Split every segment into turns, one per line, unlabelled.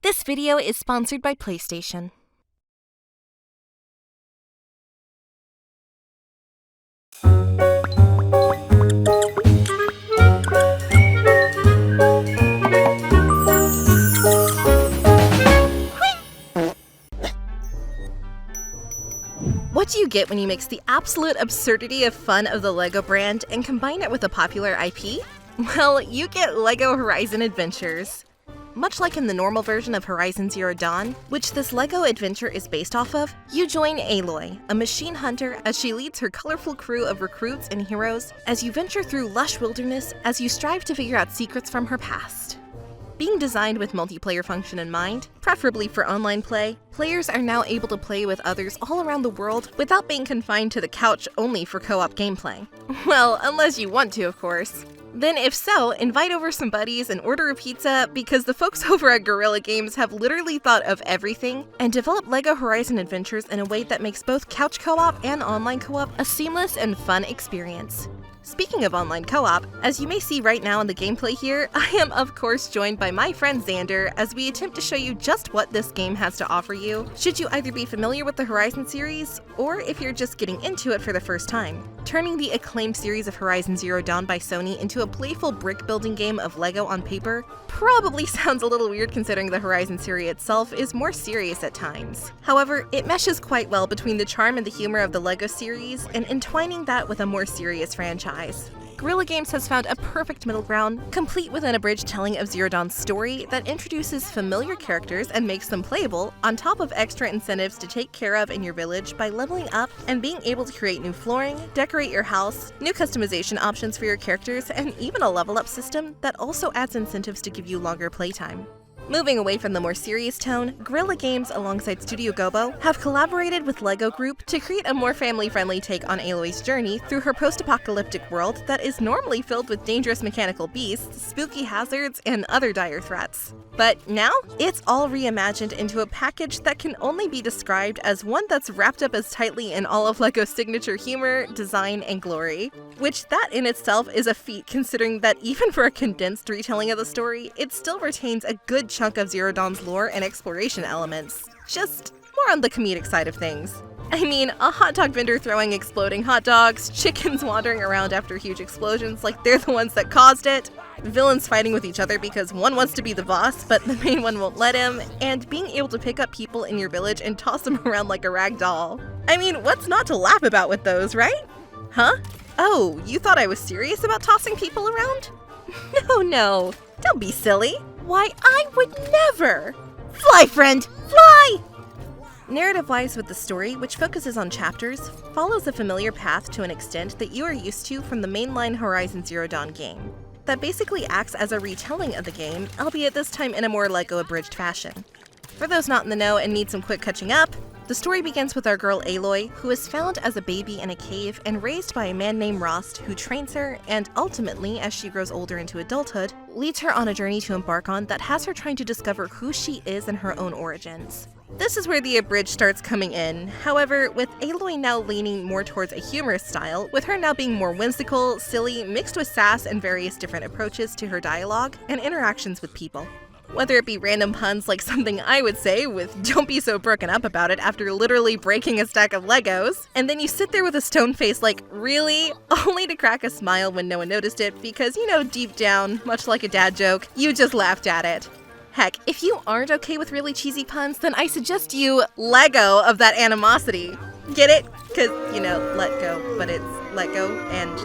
This video is sponsored by PlayStation. What do you get when you mix the absolute absurdity of fun of the LEGO brand and combine it with a popular IP? Well, you get LEGO Horizon Adventures. Much like in the normal version of Horizon Zero Dawn, which this LEGO adventure is based off of, you join Aloy, a machine hunter, as she leads her colorful crew of recruits and heroes as you venture through lush wilderness as you strive to figure out secrets from her past. Being designed with multiplayer function in mind, preferably for online play, players are now able to play with others all around the world without being confined to the couch only for co-op gameplay. Well, unless you want to, of course. Then if so, invite over some buddies and order a pizza because the folks over at Guerrilla Games have literally thought of everything and developed LEGO Horizon Adventures in a way that makes both couch co-op and online co-op a seamless and fun experience. Speaking of online co-op, as you may see right now in the gameplay here, I am of course joined by my friend Xander as we attempt to show you just what this game has to offer you, should you either be familiar with the Horizon series, or if you're just getting into it for the first time. Turning the acclaimed series of Horizon Zero Dawn by Sony into a playful brick-building game of LEGO on paper probably sounds a little weird considering the Horizon series itself is more serious at times. However, it meshes quite well between the charm and the humor of the LEGO series and entwining that with a more serious franchise. Guerrilla Games has found a perfect middle ground, complete with an abridged telling of Zero Dawn's story that introduces familiar characters and makes them playable, on top of extra incentives to take care of in your village by leveling up and being able to create new flooring, decorate your house, new customization options for your characters, and even a level up system that also adds incentives to give you longer playtime. Moving away from the more serious tone, Guerrilla Games alongside Studio Gobo have collaborated with LEGO Group to create a more family-friendly take on Aloy's journey through her post-apocalyptic world that is normally filled with dangerous mechanical beasts, spooky hazards, and other dire threats. But now, it's all reimagined into a package that can only be described as one that's wrapped up as tightly in all of LEGO's signature humor, design, and glory. Which that in itself is a feat considering that even for a condensed retelling of the story, it still retains a good chunk of Zero Dawn's lore and exploration elements. Just more on the comedic side of things. I mean, a hot dog vendor throwing exploding hot dogs, chickens wandering around after huge explosions like they're the ones that caused it, villains fighting with each other because one wants to be the boss but the main one won't let him, and being able to pick up people in your village and toss them around like a rag doll. I mean, what's not to laugh about with those, right? Huh? Oh, you thought I was serious about tossing people around? No, don't be silly. Why, I would never! Fly, friend, fly! Narrative-wise with the story, which focuses on chapters, follows a familiar path to an extent that you are used to from the mainline Horizon Zero Dawn game. That basically acts as a retelling of the game, albeit this time in a more LEGO abridged fashion. For those not in the know and need some quick catching up, the story begins with our girl Aloy, who is found as a baby in a cave and raised by a man named Rost, who trains her and ultimately, as she grows older into adulthood, leads her on a journey to embark on that has her trying to discover who she is and her own origins. This is where the abridged starts coming in, however, with Aloy now leaning more towards a humorous style, with her now being more whimsical, silly, mixed with sass and various different approaches to her dialogue and interactions with people. Whether it be random puns like something I would say with "don't be so broken up about it" after literally breaking a stack of Legos, and then you sit there with a stone face like, really? Only to crack a smile when no one noticed it because, you know, deep down, much like a dad joke, you just laughed at it. Heck, if you aren't okay with really cheesy puns, then I suggest you Lego of that animosity. Get it? Cause, you know, let go, but it's let go and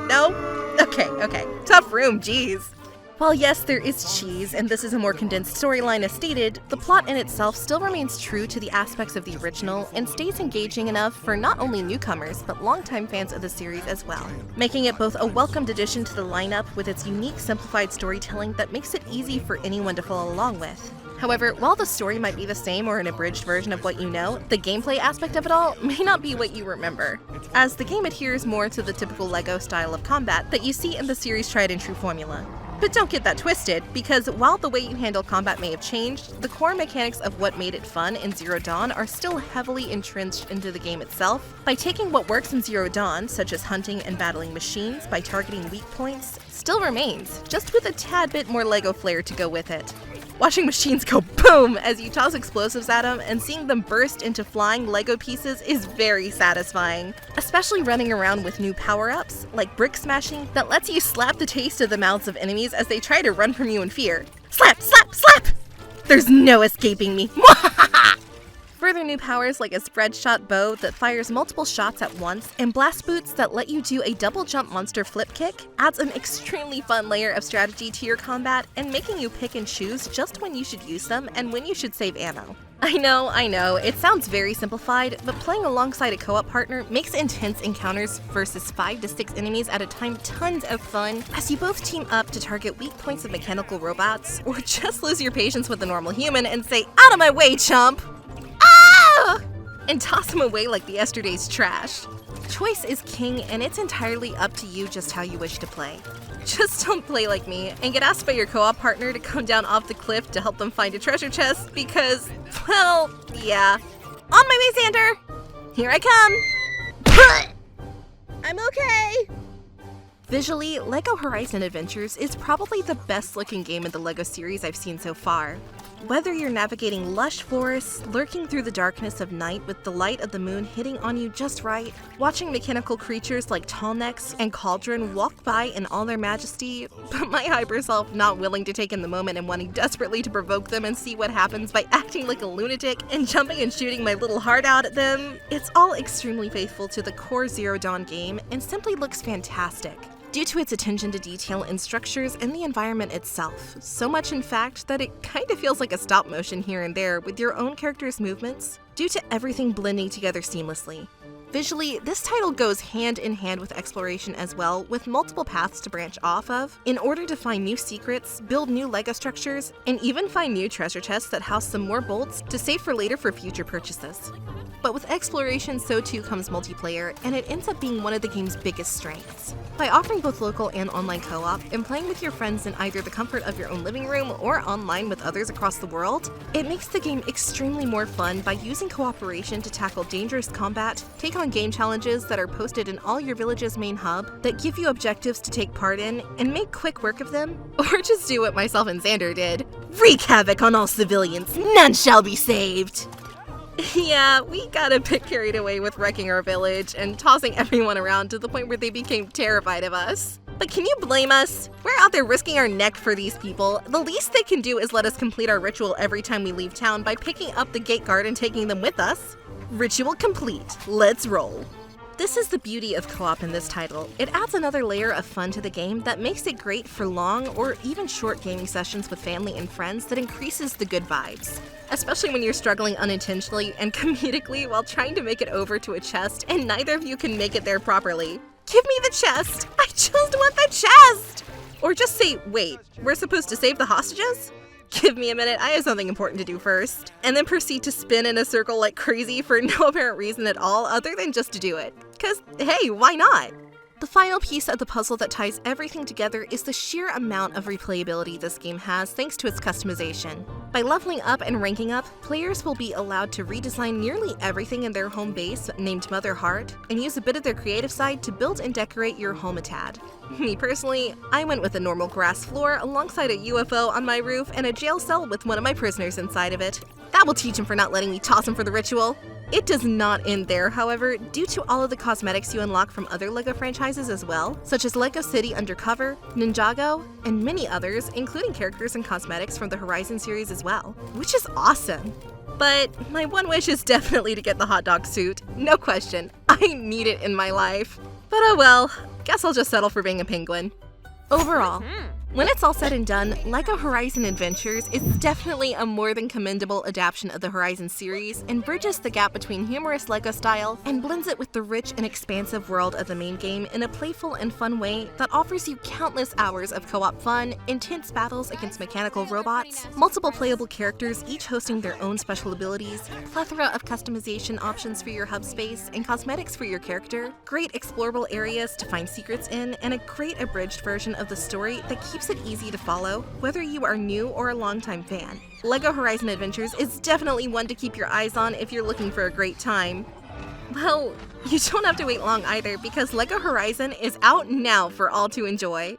no? Okay. Tough room, geez. While yes, there is cheese, and this is a more condensed storyline as stated, the plot in itself still remains true to the aspects of the original and stays engaging enough for not only newcomers, but longtime fans of the series as well, making it both a welcomed addition to the lineup with its unique simplified storytelling that makes it easy for anyone to follow along with. However, while the story might be the same or an abridged version of what you know, the gameplay aspect of it all may not be what you remember, as the game adheres more to the typical LEGO style of combat that you see in the series' tried and true formula. But don't get that twisted, because while the way you handle combat may have changed, the core mechanics of what made it fun in Zero Dawn are still heavily entrenched into the game itself by taking what works in Zero Dawn, such as hunting and battling machines by targeting weak points, still remains, just with a tad bit more LEGO flair to go with it. Watching machines go boom as you toss explosives at them and seeing them burst into flying Lego pieces is very satisfying, especially running around with new power-ups like brick smashing that lets you slap the taste of the mouths of enemies as they try to run from you in fear. Slap, slap, slap! There's no escaping me. Further new powers like a spread shot bow that fires multiple shots at once and blast boots that let you do a double jump monster flip kick adds an extremely fun layer of strategy to your combat and making you pick and choose just when you should use them and when you should save ammo. I know, it sounds very simplified, but playing alongside a co-op partner makes intense encounters versus 5 to 6 enemies at a time tons of fun as you both team up to target weak points of mechanical robots or just lose your patience with a normal human and say, "Out of my way, chump!" And toss them away like the yesterday's trash. Choice is king, and it's entirely up to you just how you wish to play. Just don't play like me and get asked by your co-op partner to come down off the cliff to help them find a treasure chest because, well, yeah. On my way, Xander! Here I come! I'm okay! Visually, LEGO Horizon Adventures is probably the best looking game in the LEGO series I've seen so far. Whether you're navigating lush forests, lurking through the darkness of night with the light of the moon hitting on you just right, watching mechanical creatures like Tallnecks and Cauldron walk by in all their majesty, but my hyper self not willing to take in the moment and wanting desperately to provoke them and see what happens by acting like a lunatic and jumping and shooting my little heart out at them, it's all extremely faithful to the core Zero Dawn game and simply looks fantastic due to its attention to detail in structures and the environment itself. So much in fact that it kind of feels like a stop motion here and there with your own character's movements due to everything blending together seamlessly. Visually, this title goes hand in hand with exploration as well, with multiple paths to branch off of in order to find new secrets, build new LEGO structures, and even find new treasure chests that house some more bolts to save for later for future purchases. But with exploration, so too comes multiplayer, and it ends up being one of the game's biggest strengths. By offering both local and online co-op, and playing with your friends in either the comfort of your own living room or online with others across the world, it makes the game extremely more fun by using cooperation to tackle dangerous combat, take on game challenges that are posted in all your village's main hub that give you objectives to take part in and make quick work of them, or just do what myself and Xander did. Wreak havoc on all civilians, none shall be saved! Yeah, we got a bit carried away with wrecking our village and tossing everyone around to the point where they became terrified of us. But can you blame us? We're out there risking our neck for these people. The least they can do is let us complete our ritual every time we leave town by picking up the gate guard and taking them with us. Ritual complete. Let's roll. This is the beauty of co-op in this title. It adds another layer of fun to the game that makes it great for long or even short gaming sessions with family and friends that increases the good vibes. Especially when you're struggling unintentionally and comedically while trying to make it over to a chest and neither of you can make it there properly. Give me the chest! I just want the chest! Or just say, wait, we're supposed to save the hostages? Give me a minute, I have something important to do first. And then proceed to spin in a circle like crazy for no apparent reason at all other than just to do it. Cause hey, why not? The final piece of the puzzle that ties everything together is the sheer amount of replayability this game has thanks to its customization. By leveling up and ranking up, players will be allowed to redesign nearly everything in their home base, named Mother Heart, and use a bit of their creative side to build and decorate your home a tad. Me personally, I went with a normal grass floor alongside a UFO on my roof and a jail cell with one of my prisoners inside of it. That will teach him for not letting me toss him for the ritual. It does not end there, however, due to all of the cosmetics you unlock from other LEGO franchises as well, such as LEGO City Undercover, Ninjago, and many others, including characters and cosmetics from the Horizon series as well, which is awesome. But my one wish is definitely to get the hot dog suit. No question, I need it in my life. But oh well, guess I'll just settle for being a penguin. Overall, when it's all said and done, LEGO Horizon Adventures is definitely a more than commendable adaptation of the Horizon series and bridges the gap between humorous LEGO style and blends it with the rich and expansive world of the main game in a playful and fun way that offers you countless hours of co-op fun, intense battles against mechanical robots, multiple playable characters each hosting their own special abilities, plethora of customization options for your hub space and cosmetics for your character, great explorable areas to find secrets in, and a great abridged version of the story that keeps it easy to follow, whether you are new or a longtime fan. LEGO Horizon Adventures is definitely one to keep your eyes on if you're looking for a great time. Well, you don't have to wait long either because LEGO Horizon is out now for all to enjoy.